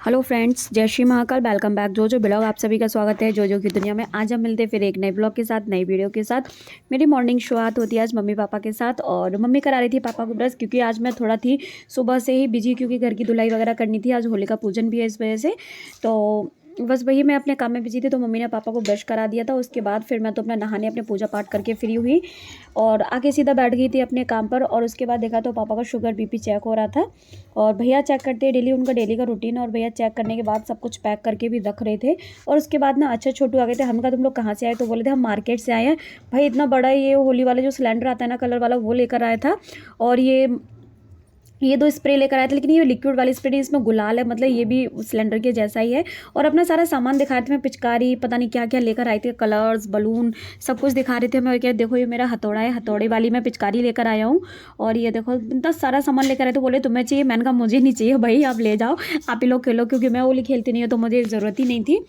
Hello friends, जय Shri Mahakal. Welcome back जो blog. आप सभी का स्वागत है जो की दुनिया में। आज हम मिलते हैं फिर एक नए ब्लॉग के साथ, नई वीडियो के साथ। मेरी मॉर्निंग शुरुआत होती है आज मम्मी पापा के साथ, और मम्मी करा रही थी पापा को ब्रश, क्योंकि आज मैं थोड़ा थी सुबह से ही बिजी, क्योंकि घर की धुलाई वगैरह करनी थी। आज होलिका पूजन भी है, इस वजह से तो बस वही मैं अपने काम में बिजी थी। तो मम्मी ने पापा को ब्रश करा दिया था। उसके बाद फिर मैं तो अपना नहाने, अपने पूजा पाठ करके फ्री हुई और आके सीधा बैठ गई थी अपने काम पर। और उसके बाद देखा तो पापा का शुगर बीपी चेक हो रहा था, और भैया चेक करते हैं डेली, उनका डेली का रूटीन। और भैया चेक करने के बाद सब कुछ पैक करके भी रख रहे थे। और उसके बाद ना अच्छा छोटू आ गए थे। हम कहा तुम लोग कहाँ से आए, तो बोले थे हम मार्केट से आए हैं। भाई इतना बड़ा ये होली वाला जो सिलेंडर आता है ना कलर वाला, वो लेकर आया था। और ये दो स्प्रे लेकर आए थे, लेकिन ये लिक्विड वाली स्प्रे नहीं, इसमें गुलाल है, मतलब ये भी सिलेंडर के जैसा ही है। और अपना सारा सामान दिखा रहे थे। मैं पिचकारी पता नहीं क्या क्या लेकर आई थी, कलर्स, बलून, सब कुछ दिखा रहे थे। मैं क्या देखो, ये मेरा हथौड़ा है, हथौड़े वाली मैं पिचकारी लेकर आया हूँ। और ये देखो इतना सारा सामान लेकर आए थे। बोले तुम्हें चाहिए? मैंने कहा मुझे नहीं चाहिए भाई, आप ले जाओ, आप ही लोग खेलो, क्योंकि मैं होली खेलती नहीं हूँ तो मुझे ज़रूरत ही नहीं थी।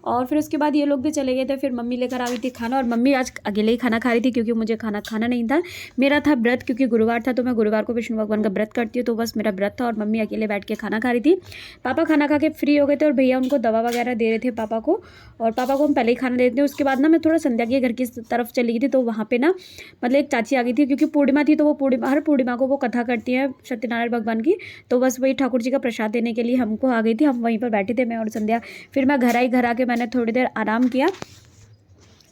और फिर उसके बाद ये लोग भी चले गए थे। फिर मम्मी लेकर आ गई थी खाना, और मम्मी आज अकेले ही खाना खा रही थी, क्योंकि मुझे खाना खाना नहीं था। मेरा था व्रत, क्योंकि गुरुवार था, तो मैं गुरुवार को विष्णु भगवान का व्रत करती हूँ, तो बस मेरा व्रत था। और मम्मी अकेले बैठ के खाना खा रही थी। पापा खाना खा के फ्री हो गए थे, और भैया उनको दवा वगैरह दे रहे थे पापा को। और पापा को हम पहले ही खाना देते थे। उसके बाद ना मैं थोड़ा संध्या के घर की तरफ चली गई थी, तो वहाँ पे ना मतलब एक चाची आ गई थी, क्योंकि पूर्णिमा थी, तो वो पूर्णिमा, हर पूर्णिमा को वो कथा करती है सत्यनारायण भगवान की। तो बस वही ठाकुर जी का प्रसाद देने के लिए हमको आ गई थी। हम वहीं पर बैठे थे, मैं और संध्या। फिर मैं घर आई, घर आके मैंने थोड़ी देर आराम किया।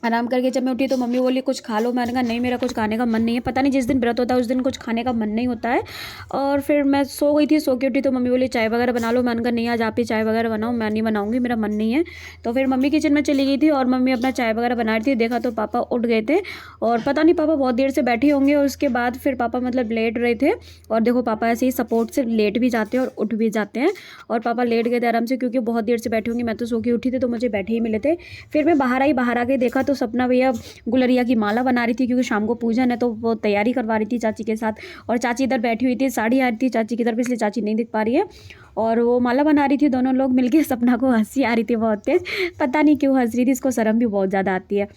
आराम करके जब मैं उठी तो मम्मी बोली कुछ खा लो। मैंने कहा नहीं, मेरा कुछ खाने का मन नहीं है। पता नहीं जिस दिन व्रत होता है उस दिन कुछ खाने का मन नहीं होता है। और फिर मैं सो गई थी। सो के उठी तो मम्मी बोली चाय वगैरह बना लो। मैंने कहा नहीं, आज आप ही चाय वगैरह बनाओ, मैं नहीं बनाऊंगी, मेरा मन नहीं है। तो फिर मम्मी किचन में चली गई थी, और मम्मी अपना चाय वगैरह बना रही थी। देखा तो पापा उठ गए थे, और पता नहीं पापा बहुत देर से बैठे होंगे। और उसके बाद फिर पापा मतलब लेट रहे थे। और देखो पापा ऐसे ही सपोर्ट से लेट भी जाते हैं और उठ भी जाते हैं। और पापा लेट गए थे आराम से, क्योंकि बहुत देर से बैठे होंगे। मैं तो सो के उठी थी, तो मुझे बैठे ही मिले थे। फिर मैं बाहर आई, बाहर आके देखा तो सपना भैया गुलरिया की माला बना रही थी, क्योंकि शाम को पूजन है, तो वो तैयारी करवा रही थी चाची के साथ। और चाची इधर बैठी हुई थी, साड़ी आ रही थी चाची की तरफ, इसलिए चाची नहीं दिख पा रही है। और वो माला बना रही थी, दोनों लोग मिलके। सपना को हंसी आ रही थी बहुत तेज, पता नहीं क्यों हंस रही थी, इसको शर्म भी बहुत ज़्यादा आती है।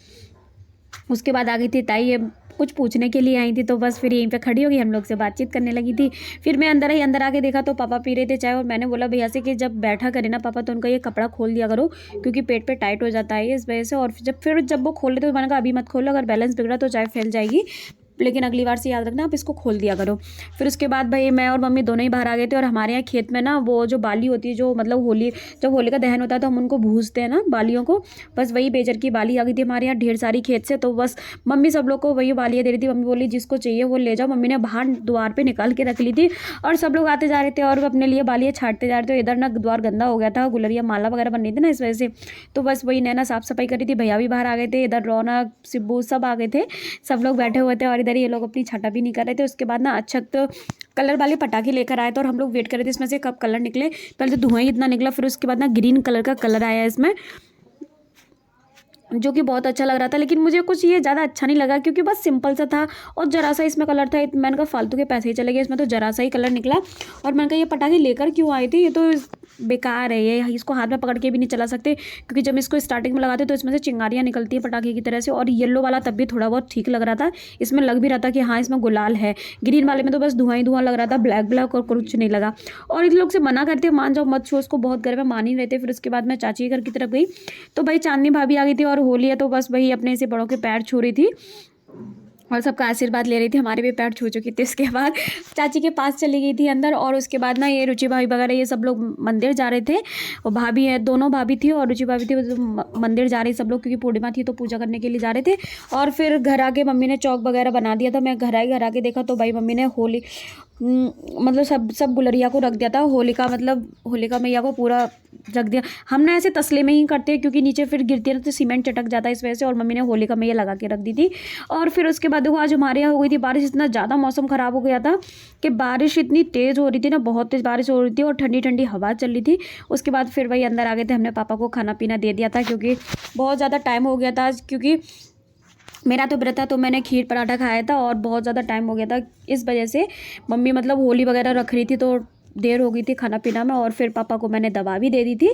उसके बाद आ गई थी ताई, ये कुछ पूछने के लिए आई थी, तो बस फिर यहीं पे खड़ी होगी, हम लोग से बातचीत करने लगी थी। फिर मैं अंदर आई, अंदर आके देखा तो पापा पी रहे थे चाय। और मैंने बोला भैया से कि जब बैठा करे ना पापा, तो उनका ये कपड़ा खोल दिया करो, क्योंकि पेट पे टाइट हो जाता है इस वजह से। और जब वो खोले तो मैंने कहा अभी मत खोलो, अगर बैलेंस बिगड़ा तो चाय फैल जाएगी, लेकिन अगली बार से याद रखना आप इसको खोल दिया करो। फिर उसके बाद भाई मैं और मम्मी दोनों ही बाहर आ गए थे। और हमारे यहाँ खेत में ना वो जो बाली होती है, जो मतलब जब होली का दहन होता है तो हम उनको भूजते हैं ना बालियों को, बस वही बेजर की बाली आ गई थी हमारे यहाँ ढेर सारी खेत से। तो बस मम्मी सब लोग को वही बालियाँ दे रही थी। मम्मी बोली जिसको चाहिए वो ले जाओ। मम्मी ने बाहर द्वार पर निकाल के रख ली थी, और सब लोग आते जा रहे थे और अपने लिए बालियाँ छाटते जा रहे थे। इधर ना द्वार गंदा हो गया था, गुलरिया माला वगैरह बन रही थी ना, इस वजह से। तो बस वही नैना साफ सफाई कर रही थी। भैया भी बाहर आ गए थे, इधर रौनक, सिब्बू सब आ गए थे। सब लोग बैठे हुए थे, और इधर ये लोग अपनी छटा भी नहीं कर रहे थे। उसके बाद ना अक्षत कलर वाले पटाखे लेकर आए थे, और हम लोग वेट कर रहे थे इसमें से कब कलर निकले। पहले तो धुआं ही इतना निकला, फिर उसके बाद ना ग्रीन कलर का कलर आया इसमें, जो कि बहुत अच्छा लग रहा था। लेकिन मुझे कुछ ये ज़्यादा अच्छा नहीं लगा, क्योंकि बस सिंपल सा था और जरा सा इसमें कलर था। मैंने कहा फालतू के पैसे ही चले गए, इसमें तो जरा सा ही कलर निकला। और मैंने कहा ये पटाखे लेकर क्यों आए थे, ये तो बेकार है, ये इसको हाथ में पकड़ के भी नहीं चला सकते, क्योंकि जब इसको स्टार्टिंग में लगाते तो इसमें से चिंगारियाँ निकलती है पटाखे की तरह से। और येलो वाला तब भी थोड़ा बहुत ठीक लग रहा था, इसमें लग भी रहा था कि हाँ इसमें गुलाल है। ग्रीन वाले में तो बस धुआं ही धुआं लग रहा था, ब्लैक ब्लैक, और कुछ नहीं लगा। और इन लोग से मना करते मान जाओ मत छो, उसको बहुत गर्म है, मान ही रहे थे। फिर उसके बाद मैं चाची के घर की तरफ गई, तो भाई चांदनी भाभी आ गई थी, और होली है तो बस वही अपने से बड़ों के पैर छू रही थी और सबका आशीर्वाद ले रही थी। हमारे भी पैर छू चुकी थी। उसके बाद चाची के पास चली गई थी अंदर। और उसके बाद ना ये रुचि भाभी वगैरह ये सब लोग मंदिर जा रहे थे, और भाभी है, दोनों भाभी थी और रुचि भाभी थी, वो तो मंदिर जा रही सब लोग, क्योंकि पूर्णिमा थी तो पूजा करने के लिए जा रहे थे। और फिर घर आके मम्मी ने चौक वगैरह बना दिया था। मैं घर आई, घर आके देखा तो भाई मम्मी ने होली मतलब सब गुलरिया को रख दिया था। होलिका मतलब होलिका मैया को पूरा रख दिया। हमने ऐसे तसले में ही करते हैं, क्योंकि नीचे फिर गिरती है तो सीमेंट चटक जाता है, इस वजह से। और मम्मी ने होलिका मैया लगा के रख दी थी। और फिर उसके बाद देखो आज हमारे यहाँ हो गई थी बारिश। इतना ज़्यादा मौसम ख़राब हो गया था कि बारिश इतनी तेज़ हो रही थी ना, बहुत तेज़ बारिश हो रही थी, और ठंडी ठंडी हवा चल रही थी। उसके बाद फिर वही अंदर आ गए थे, हमने पापा को खाना पीना दे दिया था, क्योंकि बहुत ज़्यादा टाइम हो गया था आज, क्योंकि मेरा तो व्रत था, तो मैंने खीर पराठा खाया था और बहुत ज़्यादा टाइम हो गया था। इस वजह से मम्मी मतलब होली वगैरह रख रही थी, तो देर हो गई थी खाना पीना में, और फिर पापा को मैंने दवा भी दे दी थी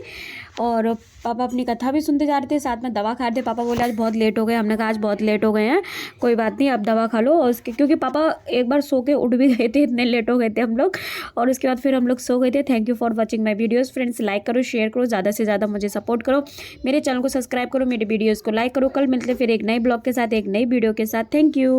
और पापा अपनी कथा भी सुनते जा रहे थे, साथ में दवा खा रहे थे। पापा बोले आज बहुत लेट हो गए। हमने कहा आज बहुत लेट हो गए हैं, कोई बात नहीं, अब दवा खा लो। और उसके क्योंकि पापा एक बार सो के उठ भी गए थे, इतने लेट हो गए थे हम लोग, और उसके बाद फिर हम लोग सो गए थे। Thank you for watching my videos friends. Like करो, शेयर करो, ज़्यादा से ज़्यादा मुझे सपोर्ट करो, मेरे चैनल को सब्सक्राइब करो, मेरे वीडियोज़ को लाइक करो। कल मिलते फिर एक नए ब्लॉग के साथ, एक नई वीडियो के साथ। Thank you.